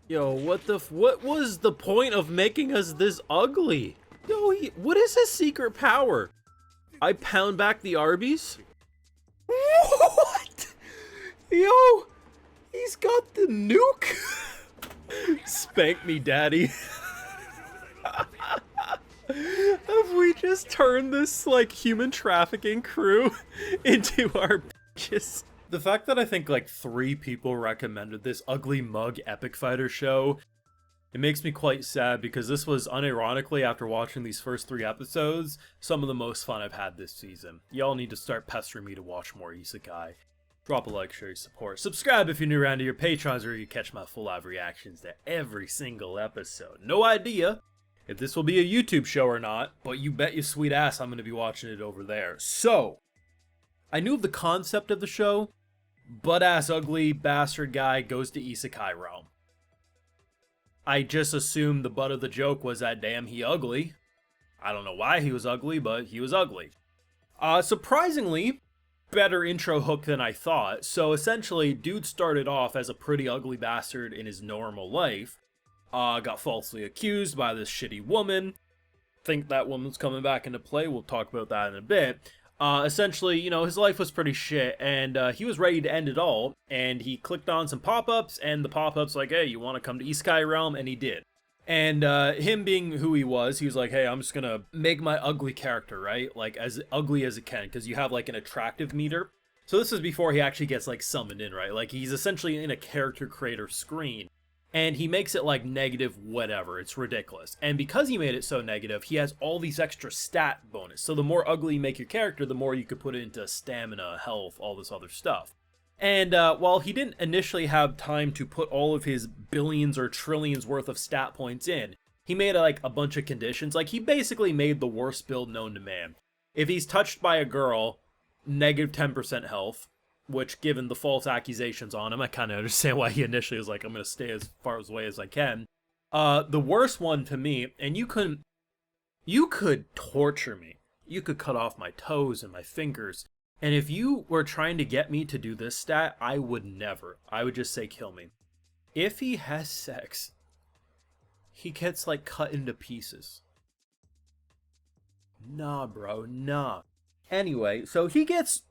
Yo, what was the point of making us this ugly? Yo, what is his secret power? I pound back the Arby's? What? Yo, he's got the nuke? Spank me, daddy. Have we just turned this, like, human trafficking crew into our bitches? The fact that I think, like, 3 people recommended this Uglymug Epicfighter show, it makes me quite sad because this was, unironically, after watching these first 3 episodes, some of the most fun I've had this season. Y'all need to start pestering me to watch more Isekai. Drop a like, share your support. Subscribe if you're new around to your Patrons where you catch my full live reactions to every single episode. No idea if this will be a YouTube show or not, but you bet your sweet ass I'm going to be watching it over there. So, I knew of the concept of the show. Butt-ass ugly bastard guy goes to Isekai realm. I just assumed the butt of the joke was that damn he ugly. I don't know why he was ugly, but he was ugly. Surprisingly, better intro hook than I thought. So essentially, dude started off as a pretty ugly bastard in his normal life. Got falsely accused by this shitty woman. Think that woman's coming back into play. We'll talk about that in a bit. Essentially, you know, his life was pretty shit, and he was ready to end it all, and he clicked on some pop-ups, and the pop-ups like, hey, you want to come to Isekai Realm? And he did. And him being who he was like, hey, I'm just gonna make my ugly character, right? Like, as ugly as it can, because you have, like, an attractive meter. So this is before he actually gets, like, summoned in, right? Like, he's essentially in a character creator screen. And he makes it like negative whatever. It's ridiculous. And because he made it so negative, he has all these extra stat bonus. So the more ugly you make your character, the more you could put it into stamina, health, all this other stuff. And while he didn't initially have time to put all of his billions or trillions worth of stat points in, he made like a bunch of conditions. Like, he basically made the worst build known to man. If he's touched by a girl, negative 10% health. Which, given the false accusations on him, I kind of understand why he initially was like, I'm going to stay as far away as I can. The worst one to me, and you could torture me. You could cut off my toes and my fingers. And if you were trying to get me to do this stat, I would never. I would just say, kill me. If he has sex, he gets, like, cut into pieces. Nah, bro, nah. Anyway, so he gets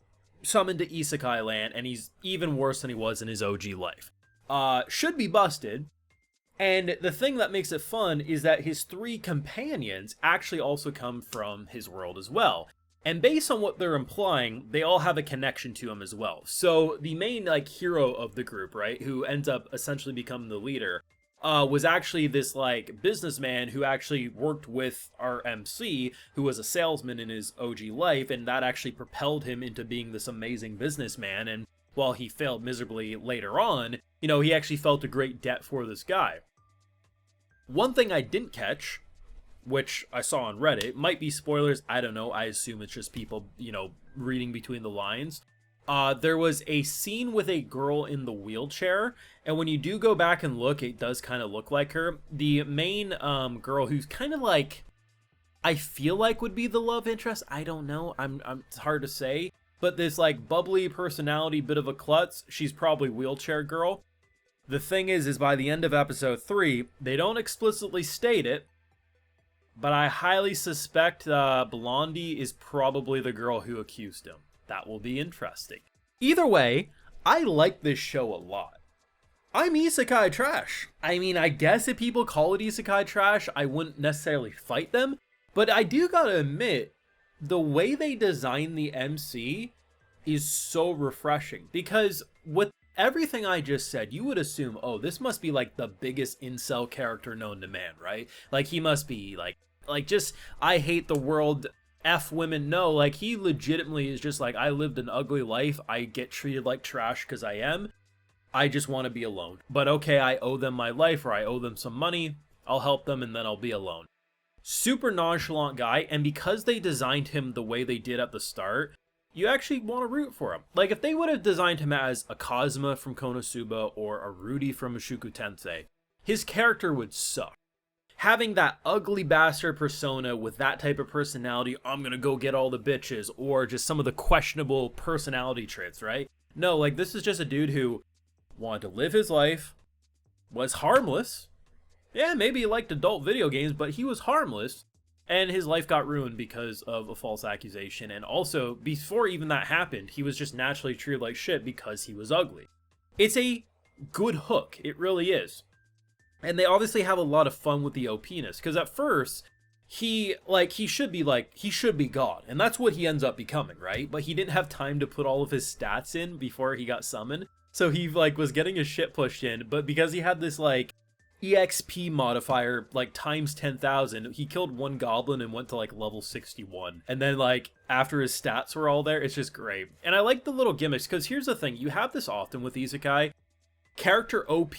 summoned to Isekai land, and he's even worse than he was in his OG life. Should be busted. And the thing that makes it fun is that his 3 companions actually also come from his world as well. And based on what they're implying, they all have a connection to him as well. So the main, like, hero of the group, right, who ends up essentially becoming the leader, was actually this, like, businessman who actually worked with our MC, who was a salesman in his OG life, and that actually propelled him into being this amazing businessman. And while he failed miserably later on, you know, he actually felt a great debt for this guy. One thing I didn't catch, which I saw on Reddit, might be spoilers, I don't know, I assume it's just people, you know, reading between the lines. There was a scene with a girl in the wheelchair, and when you do go back and look, it does kind of look like her. The main girl, who's kind of like, I feel like would be the love interest. I don't know. It's hard to say. But this, like, bubbly personality, bit of a klutz, she's probably wheelchair girl. The thing is by the end of episode 3, they don't explicitly state it, but I highly suspect Blondie is probably the girl who accused him. That will be interesting. Either way, I like this show a lot. I'm Isekai trash. I mean, I guess if people call it Isekai trash, I wouldn't necessarily fight them. But I do gotta admit, the way they design the MC is so refreshing. Because with everything I just said, you would assume, oh, this must be like the biggest incel character known to man, right? Like, he must be like just, I hate the world, F women. No, like, he legitimately is just like, I lived an ugly life, I get treated like trash because I am. I just want to be alone. But okay, I owe them my life, or I owe them some money, I'll help them, and then I'll be alone. Super nonchalant guy, and because they designed him the way they did at the start, you actually want to root for him. Like, if they would have designed him as a Kazuma from Konosuba or a Rudy from Mushoku Tensei, his character would suck. Having that ugly bastard persona with that type of personality, I'm gonna go get all the bitches, or just some of the questionable personality traits, right? No, like, this is just a dude who wanted to live his life, was harmless. Yeah, maybe he liked adult video games, but he was harmless. And his life got ruined because of a false accusation. And also, before even that happened, he was just naturally treated like shit because he was ugly. It's a good hook. It really is. And they obviously have a lot of fun with the OP-ness. Because at first, he should be God. And that's what he ends up becoming, right? But he didn't have time to put all of his stats in before he got summoned. So he, was getting his shit pushed in. But because he had this, EXP modifier, times 10,000, he killed one goblin and went to, level 61. And then, after his stats were all there, it's just great. And I like the little gimmicks, because here's the thing. You have this often with Isekai. Character OP,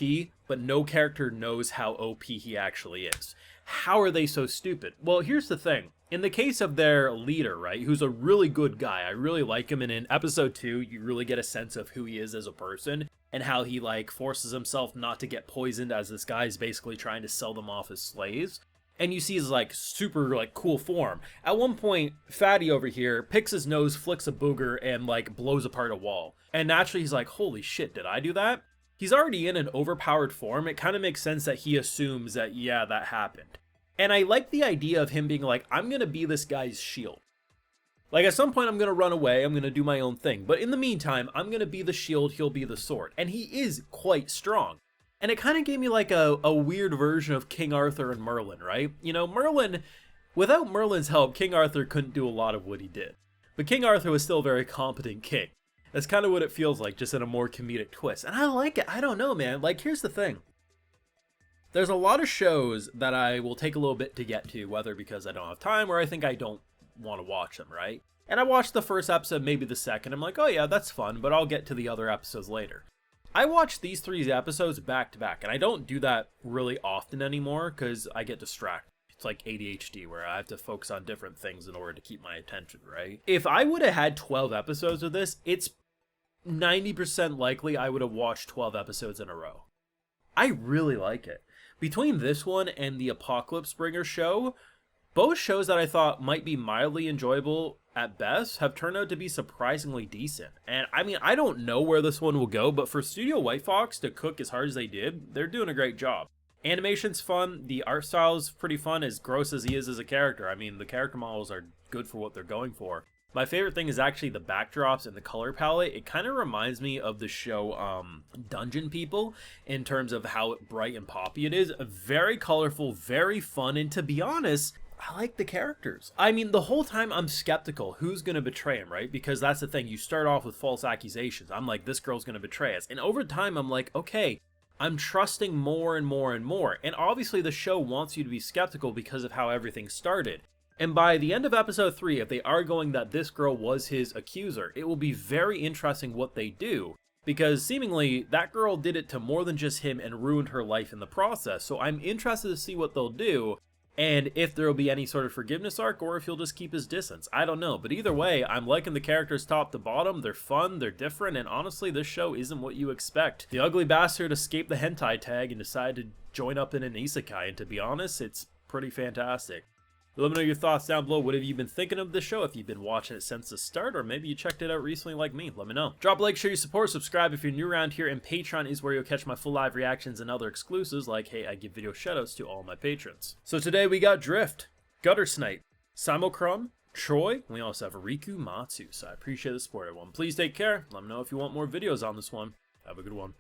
but no character knows how OP he actually is. How are they so stupid? Well, here's the thing. In the case of their leader, right, who's a really good guy, I really like him, and in episode 2, you really get a sense of who he is as a person, and how he, forces himself not to get poisoned as this guy is basically trying to sell them off as slaves. And you see his, super, cool form. At one point, Fatty over here picks his nose, flicks a booger, and, blows apart a wall. And naturally, he's like, holy shit, did I do that? He's already in an overpowered form. It kind of makes sense that he assumes that, yeah, that happened. And I like the idea of him being like, I'm going to be this guy's shield. At some point, I'm going to run away. I'm going to do my own thing. But in the meantime, I'm going to be the shield. He'll be the sword. And he is quite strong. And it kind of gave me, a weird version of King Arthur and Merlin, right? You know, without Merlin's help, King Arthur couldn't do a lot of what he did. But King Arthur was still a very competent king. That's kind of what it feels like, just in a more comedic twist. And I like it. I don't know, man. Here's the thing. There's a lot of shows that I will take a little bit to get to, whether because I don't have time or I think I don't want to watch them, right? And I watched the first episode, maybe the second. I'm like, oh yeah, that's fun, but I'll get to the other episodes later. I watched these 3 episodes back to back, and I don't do that really often anymore because I get distracted. It's like ADHD, where I have to focus on different things in order to keep my attention, right? If I would have had 12 episodes of this, it's 90% likely I would have watched 12 episodes in a row. I really like it. Between this one and the Apocalypse Bringer show, both shows that I thought might be mildly enjoyable at best have turned out to be surprisingly decent. And I mean, I don't know where this one will go, but for Studio White Fox to cook as hard as they did, they're doing a great job. Animation's fun, the art style's pretty fun, as gross as he is as a character. I mean, the character models are good for what they're going for. My favorite thing is actually the backdrops and the color palette. It kind of reminds me of the show Dungeon People in terms of how bright and poppy it is. Very colorful, very fun, and to be honest, I like the characters. I mean, the whole time I'm skeptical who's going to betray him, right? Because that's the thing. You start off with false accusations. I'm like, this girl's going to betray us. And over time, I'm like, okay, I'm trusting more and more and more. And obviously, the show wants you to be skeptical because of how everything started. And by the end of episode 3, if they are going that this girl was his accuser, it will be very interesting what they do. Because seemingly, that girl did it to more than just him and ruined her life in the process. So I'm interested to see what they'll do. And if there will be any sort of forgiveness arc, or if he'll just keep his distance. I don't know. But either way, I'm liking the characters top to bottom. They're fun, they're different, and honestly, this show isn't what you expect. The ugly bastard escaped the hentai tag and decided to join up in an isekai, and to be honest, it's pretty fantastic. Let me know your thoughts down below. What have you been thinking of this show? If you've been watching it since the start, or maybe you checked it out recently like me, let me know. Drop a like, show your support, subscribe if you're new around here, and Patreon is where you'll catch my full live reactions and other exclusives, like, hey, I give video shoutouts to all my patrons. So today we got Drift, Gutter Snipe, Simulcrum, Troy, and we also have Riku Matsu. So I appreciate the support, everyone. Please take care. Let me know if you want more videos on this one. Have a good one.